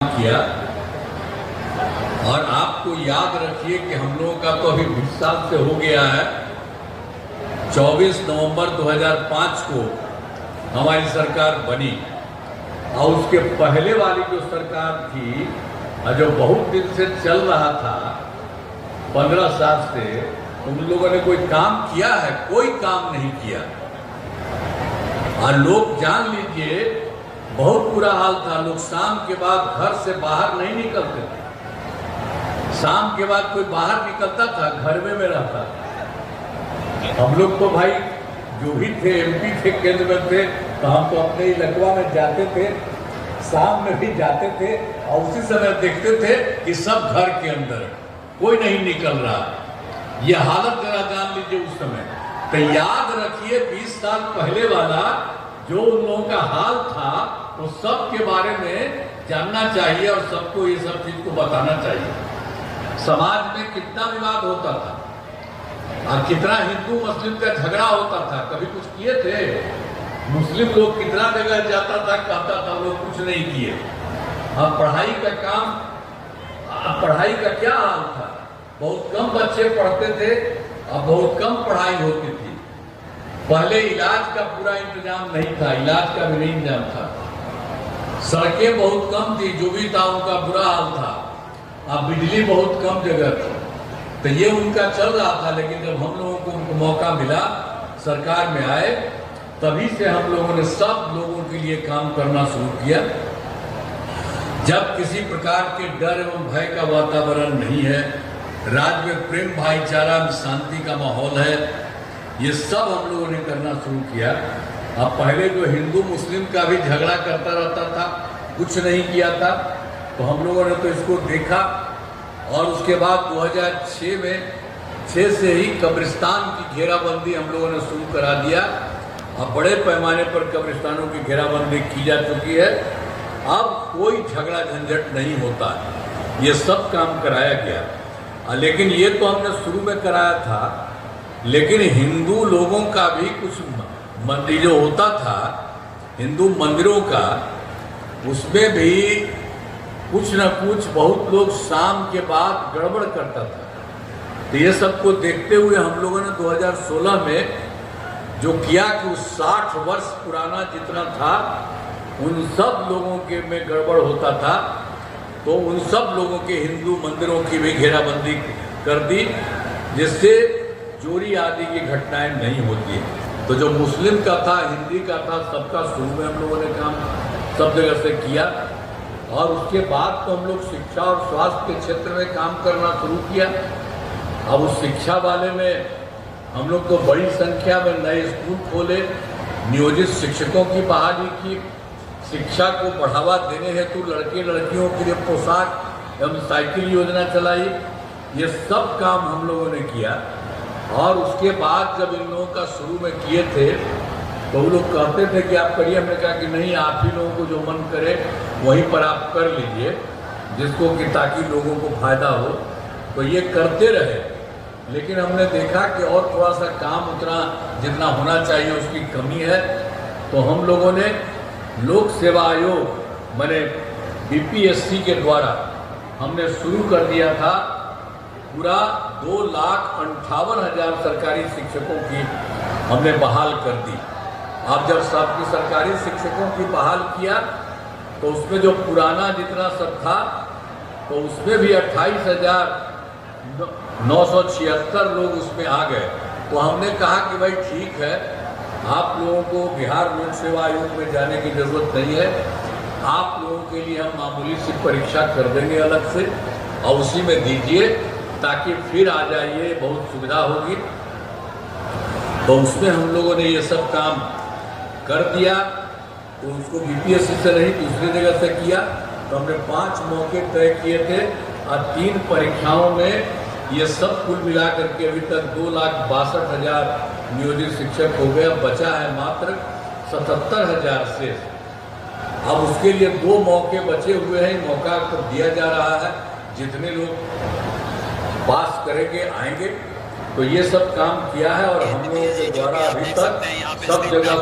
किया। और आपको याद रखिए कि हम लोगों का तो अभी 20 साल से हो गया है। 24 नवंबर 2005 को हमारी सरकार बनी और उसके पहले वाली जो सरकार थी जो बहुत दिन से चल रहा था 15 साल से, उन लोगों ने कोई काम किया है? कोई काम नहीं किया। और लोग जान लीजिए बहुत बुरा हाल था। लोग शाम के बाद घर से बाहर नहीं निकलते थे। शाम के बाद कोई बाहर निकलता था घर में रहता था। हम लोग तो भाई जो भी थे एमपी थे, केंद्र में थे, तो हम तो अपने इलाका में जाते थे, शाम में भी जाते थे और उसी समय देखते थे कि सब घर के अंदर, कोई नहीं निकल रहा। ये हालत जरा जान लीजिए उस समय। तो याद रखिए 20 साल पहले वाला जो उन लोगों का हाल था, तो सब के बारे में जानना चाहिए और सबको ये सब चीज को बताना चाहिए। समाज में कितना विवाद होता था और कितना हिंदू मुस्लिम का झगड़ा होता था। कभी कुछ किए थे? मुस्लिम लोग कितना जगह जाता था, कहता था लोग कुछ नहीं किए। और पढ़ाई का काम, पढ़ाई का क्या हाल था? बहुत कम बच्चे पढ़ते थे और बहुत कम पढ़ाई होती थी। पहले इलाज का पूरा इंतजाम नहीं था, इलाज का भी नहीं इंतजाम था। सड़कें बहुत कम थी, जो भी था उनका बुरा हाल था। अब बिजली बहुत कम जगह थी। तो ये उनका चल रहा था। लेकिन जब हम लोगों को उनको मौका मिला, सरकार में आए, तभी से हम लोगों ने सब लोगों के लिए काम करना शुरू किया। जब किसी प्रकार के डर एवं भय का वातावरण नहीं है, राज्य में प्रेम भाईचारा में शांति का माहौल है, ये सब हम लोगों ने करना शुरू किया। अब पहले जो हिंदू मुस्लिम का भी झगड़ा करता रहता था, कुछ नहीं किया था, तो हम लोगों ने तो इसको देखा। और उसके बाद 2006 में 6 से ही कब्रिस्तान की घेराबंदी हम लोगों ने शुरू करा दिया। अब बड़े पैमाने पर कब्रिस्तानों की घेराबंदी की जा चुकी है। अब कोई झगड़ा झंझट नहीं होता है। ये सब काम कराया गया। लेकिन ये तो हमने शुरू में कराया था, लेकिन हिंदू लोगों का भी कुछ मंदिर जो होता था, हिंदू मंदिरों का, उसमें भी कुछ न कुछ बहुत लोग शाम के बाद गड़बड़ करता था। तो ये सबको देखते हुए हम लोगों ने 2016 में जो किया कि उस 60 वर्ष पुराना जितना था, उन सब लोगों के में गड़बड़ होता था, तो उन सब लोगों के हिंदू मंदिरों की भी घेराबंदी कर दी, जिससे चोरी आदि की घटनाएं नहीं होती। तो जो मुस्लिम का था, हिंदी का था, सबका शुरू में हम लोगों ने काम सब जगह से किया। और उसके बाद तो हम लोग शिक्षा और स्वास्थ्य के क्षेत्र में काम करना शुरू किया। अब उस शिक्षा वाले में हम लोग तो बड़ी संख्या में नए स्कूल खोले, नियोजित शिक्षकों की बहाली की, शिक्षा को बढ़ावा देने हेतु लड़के लड़कियों के लिए पोशाक एवं साइकिल योजना चलाई। ये सब काम हम लोगों ने किया। और उसके बाद जब इन लोगों का शुरू में किए थे, तो वो लोग कहते थे कि आप करिए। हमने कहा कि नहीं, आप ही लोगों को जो मन करे वहीं पर आप कर लीजिए, जिसको कि ताकि लोगों को फायदा हो। तो ये करते रहे। लेकिन हमने देखा कि और थोड़ा सा काम उतना जितना होना चाहिए उसकी कमी है। तो हम लोगों ने लोक सेवा आयोग माने बीपीएससी के द्वारा हमने शुरू कर दिया था। पूरा 2,58,000 सरकारी शिक्षकों की हमने बहाल कर दी। अब जब सबकी सरकारी शिक्षकों की बहाल किया, तो उसमें जो पुराना जितना सब था, तो उसमें भी 28,976 लोग उसमें आ गए। तो हमने कहा कि भाई ठीक है, आप लोगों को बिहार लोक सेवा आयोग में जाने की जरूरत नहीं है। आप लोगों के लिए हम मामूली सी परीक्षा कर देंगे अलग से, और उसी में दीजिए, ताकि फिर आ जाइए, बहुत सुविधा होगी। तो उसमें हम लोगों ने ये सब काम कर दिया। तो उसको बीपीएससी से नहीं, दूसरी जगह से किया। तो हमने 5 मौके तय किए थे और 3 परीक्षाओं में ये सब कुल मिला करके अभी तक 2,62,000 नियोजित शिक्षक हो गए। बचा है मात्र 77,000 शेष। अब उसके लिए 2 मौके बचे हुए हैं। मौका तो दिया जा रहा है, जितने लोग पास करेंगे आएंगे। तो ये सब काम किया है और हम लोगों के द्वारा अभी तक सब जगह